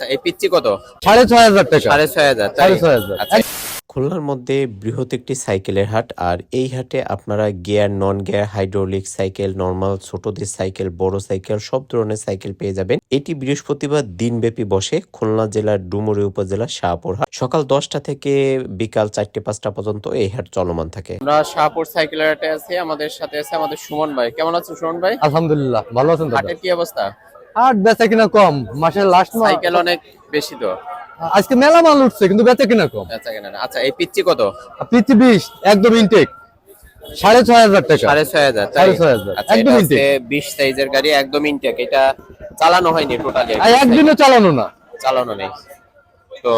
আচ্ছা, এই পিচ্চি কত? 6,500 টাকা। 6,500, তাই? 6,500। আচ্ছা, খুলনার মধ্যে বৃহৎ একটি সাইকেলের হাট। আর এই হাটে আপনারা gear, non gear, hydraulic cycle, normal ছোটদের সাইকেল, বড় সাইকেল, সব ধরনের সাইকেল পেয়ে যাবেন। এটি বৃহস্পতিবার দিনব্যাপী বসে খুলনা জেলার ডুমুরি উপজেলার শাহপুর হাট। সকাল 10টা থেকে বিকাল 4টে-5টা পর্যন্ত এই হাট চলমান থাকে। আমরা শাহপুর সাইকেলের হাটে আছি, আমাদের সাথে আছে আমাদের সুমন ভাই। কেমন আছেন সুমন ভাই? আলহামদুলিল্লাহ, ভালো আছেন দাদা? হাটের কি অবস্থা? হাট বেচা কিনা কম, মাসের লাস্ট সাইকেল অনেক বেশি তো। আজকে মেলা মাল উঠছে কিন্তু বেচা কিনা কম। বেচা কেনা না। আচ্ছা, এই পিচ্চি কত? পিচি 20 একদম ইনটেক 6,500 টাকা। 6,500, 6,500 আচ্ছা, একদম এটা ইনটেক। হচ্ছে 20 সাইজের গাড়ি, একদম ইনটেক। এটা চালানো হয়নি টোটালি, একদিনও চালানো না। চালানো নেই। তো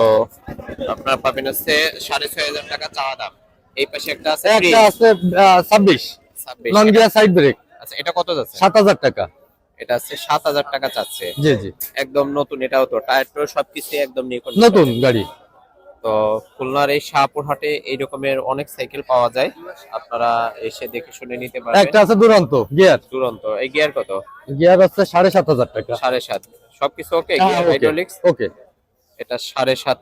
আপনারা পাবেন হচ্ছে 6,500 টাকা চাওয়া দাম। এই পাশে একটা আছে একটা আছে 26 26। Non gear side brake. আচ্ছা, এটা কত যাচ্ছে? 7,000 টাকা। এটা হচ্ছে 7,000 টাকা চাচ্ছে। জি জি, একদম নতুন। এটাও তো টায়ার টো সবকিছু একদম নিউ কন্ডিশন, নতুন গাড়ি। তো খুলনার এই শাহপুর হাটে এই রকমের অনেক সাইকেল পাওয়া যায়, আপনারা এসে দেখে শুনে নিতে পারবেন। একটা আছে দুরন্ত গিয়ার। দুরন্ত, এই গিয়ার কত? গিয়ার আছে 7,500 টাকা। 7.5। সবকিছু ওকে? গিয়ার, হাইড্রোলিক্স ওকে। এটা 7.5।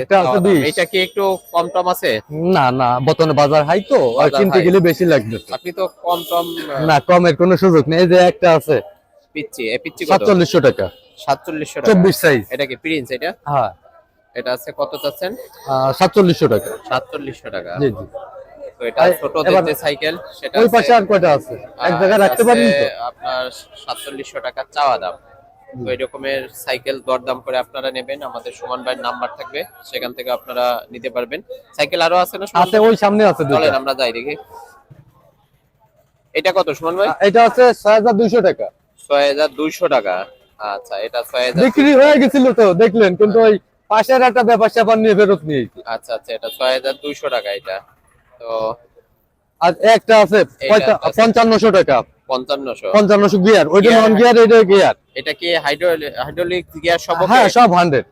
একটা আছে 20। এটা কি একটু কম টম আছে? না না, বর্তমানে বাজার হাই তো, আর বাজার কিনতে হাই। গেলে বেশি লাগবে। আপনি তো কম টম। না, কমের কোনো সুযোগ নেই। এই যে একটা আছে পিচ্চি, এই পিচ্চি কত? 4700 টাকা। 4700 টাকা। 24 সাইজ। এটা কি প্রিন্স? এটা হ্যাঁ, এটা আছে কত চাচ্ছেন? 4700 টাকা। 4700 টাকা। জি জি। তো এটা ছোটদের যে সাইকেল সেটা ওই আছে, পাশে আর কয়টা আছে? এক জায়গায় রাখতে আছে পারেন তো? আপনার 4700 টাকা চাওয়া দাম। তো এই রকমের সাইকেল দরদাম করে আপনারা নেবেন, আমাদের সুমন ভাইয়ের নাম্বার থাকবে, সেখান থেকে আপনারা নিতে পারবেন। সাইকেল আরো আছে না সুমন আছে, ভাই? ওই সামনে আছে দুটো। চলেন আমরা যাই দেখি। এটা কত সুমন ভাই? এটা আছে 6,200 টাকা। 6,200 টাকা। আচ্ছা, এটা 6,000 বিক্রি হয়ে গেছিল তো দেখলেন, কিন্তু ওই পাশের একটা ব্যাপার স্যাপার নিয়ে ফেরত নিয়ে গেছি। আচ্ছা আচ্ছা, এটা 6,200 টাকা এটা। তো আর একটা আছে এইটা আছে 5500 টাকা। 5500। 5500 গিয়ার, ওইটা গিয়ার, নন গিয়ার, এটা গিয়ার। এটা কি হাইড্রোলিক গিয়ার সব ওকে? হ্যাঁ, সব 100,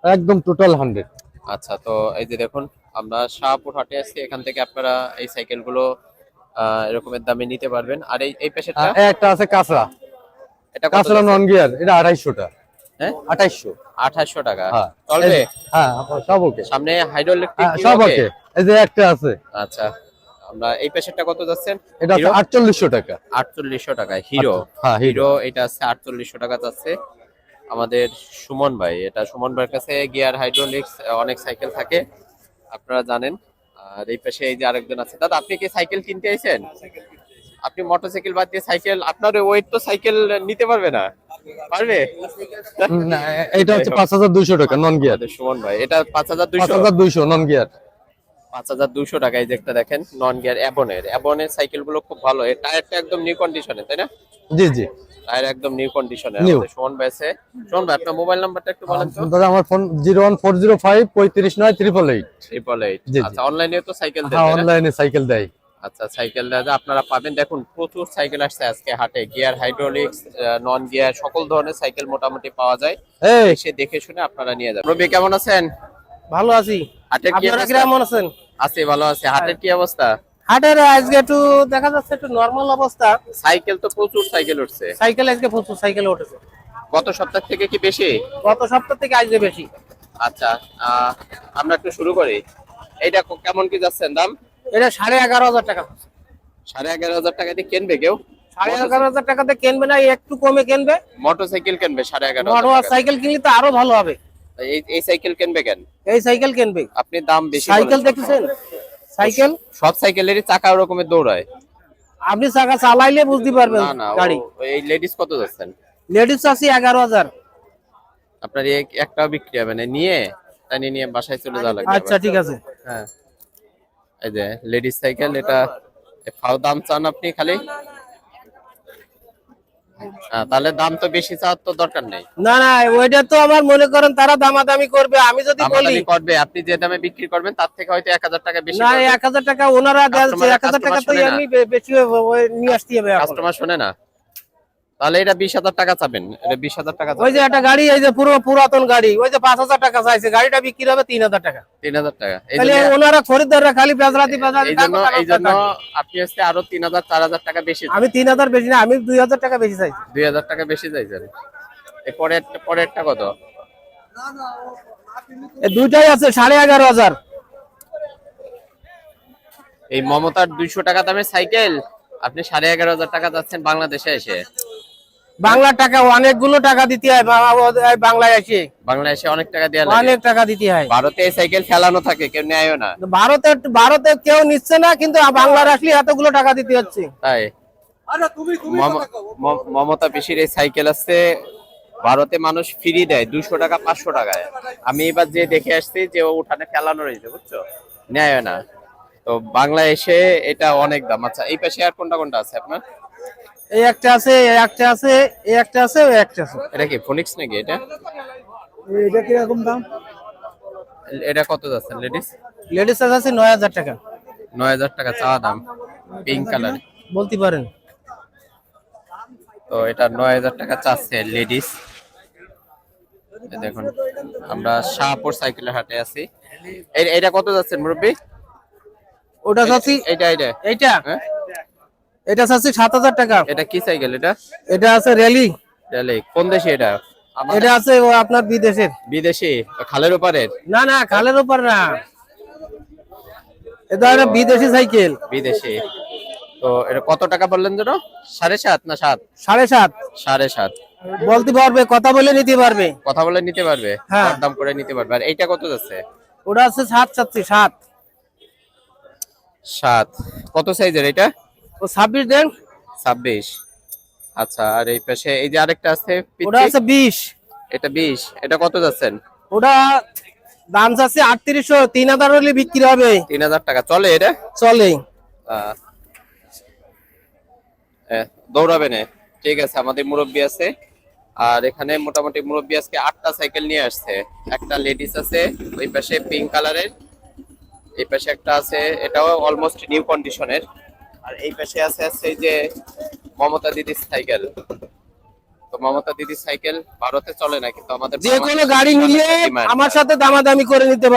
একদম টোটাল 100। আচ্ছা, তো এই যে দেখুন, আমরা শাহপুর হাটে আছি, এখান থেকে আপনারা এই সাইকেল গুলো এরকমের দামে নিতে পারবেন। আর এই এই পেশেরটা একটা আছে কাঁচরা। এটা কত কাঁচরা যাচ্ছে? নন গিয়ার, এটা 250 টাকা। হ্যাঁ, 2800। 2800 টাকা। হ্যাঁ চলবে? হ্যাঁ, সব ওকে। সামনে হাইড্রোলিক সব ওকে। এই যে একটা আছে, আচ্ছা, আমরা এই পেশেরটা কত যাচ্ছেন? এটা আছে 4800 টাকা। 4800 টাকা হিরো। হ্যাঁ, হিরো এটা আছে 4800 টাকা যাচ্ছে। আমাদের সুমন ভাই, এটা সুমন ভাইয়ের কাছে গিয়ার, হাইড্রোলিক্স অনেক সাইকেল থাকে, আপনারা জানেন। আর এই পাশে এই যে আরেকজন আছে। দাদা, আপনি কি সাইকেল কিনতে আইছেন? আপনি মোটরসাইকেল বাদ দিয়ে সাইকেল, আপনার ওয়েট তো সাইকেল নিতে পারবে না? পারবে? না, এটা হচ্ছে 5200 টাকা নন গিয়ার। আমাদের সুমন ভাই, এটা 5200। 5200 নন গিয়ার। 5200 টাকায় যে একটা দেখেন নন গিয়ার অ্যাবনের সাইকেল গুলো খুব ভালো। এর টায়ারটা একদম নিউ কন্ডিশনে, তাই না? জি জি, টায়ার একদম নিউ কন্ডিশনে। নিউ। আমাদের সুমন ভাই আছে। সুমন ভাই, আপনার মোবাইল নাম্বারটা একটু বলেন তো। দাদা, আমার ফোন 01405 3598888। 888। জি জি। আচ্ছা, অনলাইনে তো সাইকেল দেন, হ্যাঁ, তাই না? অনলাইনে সাইকেল দেয়। আচ্ছা, সাইকেল দাদা আপনারা পাবেন। দেখুন, প্রচুর সাইকেল আসছে আজকে হাটে। গিয়ার, হাইড্রোলিক্স, নন গিয়ার, সকল ধরনের সাইকেল মোটামুটি পাওয়া যায়। এই এসে দেখে শুনে আপনারা নিয়ে যাবেন। রবি, কেমন আছেন? ভালো আছি। হাটের কি আপনারা অবস্থা? কেমন আছেন? আছি, ভালো আছি। হাটের কি অবস্থা? হাটের আজকে একটু দেখা যাচ্ছে একটু নরমাল অবস্থা। সাইকেল তো প্রচুর সাইকেল উঠছে। সাইকেল আজকে প্রচুর সাইকেল উঠেছে। গত সপ্তাহ থেকে কি বেশি? গত সপ্তাহ থেকে আজকে বেশি। আচ্ছা, আমরা একটু শুরু করি। এইটা কেমন কি যাচ্ছেন দাম? এটা 11,500 টাকা। 11,500 টাকা দিয়ে কিনবে কেউ? 11,500 টাকাতে কিনবে না, একটু কমে কিনবে। মোটরসাইকেল কিনবে 11,500 মোটর টাকা। সাইকেল কিনলে তো আরো ভালো হবে। এই সাইকেল কিনবে কেন? এই সাইকেল কিনবে। আপনি দাম বেশি সাইকেল বলেন। দেখতেছেন? সাইকেল সব সাইকেলেরই চাকা ওরকমের দৌড়ায়। আপনি চাকা চালাইলে বুঝতে পারবেন না না, গাড়ি। এই লেডিস কত যাচ্ছেন? লেডিস আছে 11,000। আপনার একটাও বিক্রি হবে না, নিয়ে টানি নিয়ে বাসায় চলে যাওয়া লাগবে। আচ্ছা, ঠিক আছে। হ্যাঁ, এই যে লেডিস সাইকেল, এটা ফাও দাম চান আপনি খালি? তাহলে দাম তো বেশি চাওয়ার তো দরকার নেই। না না, ওইটা তো আবার মনে করেন তারা দামাদামি করবে। আমি যদি বলি দামাদামি করবে, আপনি যে দামে বিক্রি করবেন তার থেকে হয়তো 1000 টাকা বেশি না, পাবেন। 1000 টাকা ওনারা দেয়, 1000 টাকা তো কাস্টমার এমনি বেশি নিয়ে আসতে হবে। কাস্টমার শোনে না, তাহলে এটা 20,000 টাকা চাবেন। এটা 20,000 টাকা ওই যে একটা গাড়ি, এই যে পুরাতন গাড়ি, ওই যে 5,000 টাকা চাইছে, গাড়িটা বিক্রি হবে 3,000 টাকা। 3,000 টাকা। তাহলে ওনারা খরিদ্দাররা খালি বেজরাতি এই জন্য আপনি হচ্ছে আরো 3,000 4,000 টাকা বেশি। আমি 3,000 বেশি না, আমি 2,000 টাকা বেশি চাইছি। 2,000 টাকা বেশি চাইছেন। পরেরটা কত? এই দুইটাই আছে 11,500। এই মমতার 200 টাকা দামের সাইকেল আপনি 11,500 টাকা যাচ্ছেন বাংলাদেশে এসে। বাংলা টাকা অনেকগুলো টাকা দিতে হয় বাংলায় এসে। বাংলাদেশে অনেক টাকা দেওয়া লাগে। অনেক টাকা দিতে হয়। ভারতে এই সাইকেল ফেলানো থাকে, কেউ নেয়ও না। ভারতে কেউ নিচ্ছে না, কিন্তু বাংলার আসলে এতগুলো টাকা দিতে হচ্ছে। তাই মমতা পিসির এই সাইকেল আছে, ভারতে মানুষ ফ্রি দেয় 200 টাকা 500 টাকায়। আমি এবার যে দেখে আসছি যে ও উঠানে ফেলানো রয়েছে, বুঝছো, নেয় না। তো বাংলাদেশে এটা অনেক দাম। আচ্ছা, এই পাশে আর কোনটা কোনটা আছে আপনার? এই একটা আছে, এই একটা আছে, এই একটা আছে, ওই একটা আছে। এটা কি ফোনিক্স নাকি? এটা এটা কিরকম দাম? এটা কত যাচ্ছে লেডিস? লেডিস আছে 9,000 টাকা। 9,000 টাকা চাওয়া দাম, পিঙ্ক কালার। বলতে পারেন। তো এটা 9,000 টাকা চাচ্ছে লেডিস। দেখুন, আমরা শাহপুর সাইকেলের হাটে আছি। এটা কত যাচ্ছেন মুরব্বী? ওটা চাচ্ছি, এটা এটা এইটা হ্যাঁ, এটা চাচ্ছি 7,000 টাকা। এটা কি সাইকেল? এটা এটা আছে র্যালি। র্যালি। কোন দেশে এটা? এটা আছে ও আপনার বিদেশের। বিদেশি, খালের ওপারের? না না, খালের উপর না, এটা একটা বিদেশি সাইকেল। বিদেশি। তো এটা কত টাকা বললেন যেন? 7.5 না 7? 7.5। 7.5। বলতে পারবে, কথা বলে নিতে পারবে। কথা বলে নিতে পারবে, হ্যাঁ। দাম করে নিতে পারবে। আর এইটা কত যাচ্ছে? ওটা আছে 7 চাচ্ছি, 7। 7 কত সাইজের এটা? ও 26 দেন। 26। আচ্ছা, আর এই পাশে এই যে আরেকটা আছে ওটা আছে 20। এটা 20। এটা কত যাচ্ছেন? ওটা দাম চাচ্ছে 3800, 3,000 হলে বিক্রি হবে। 3,000 টাকা চলে এটা? চলে। আহ, দৌড়াবে না। ঠিক আছে, আমাদের মুরব্বি আছে। আর এখানে মোটামুটি মুরব্বি আজকে 8টা সাইকেল নিয়ে আসছে। একটা লেডিস আছে ওই পাশে পিঙ্ক কালারের, এই পাশে একটা আছে, এটাও অলমোস্ট নিউ কন্ডিশনের। আর এই পাশে আছে এই যে মমতা দিদির সাইকেল। তো মমতা দিদির সাইকেল ভারতে চলে না, কিন্তু আমাদের যে কোনো গাড়ি নিলে আমার সাথে দামাদামি করে নিতে পারবে।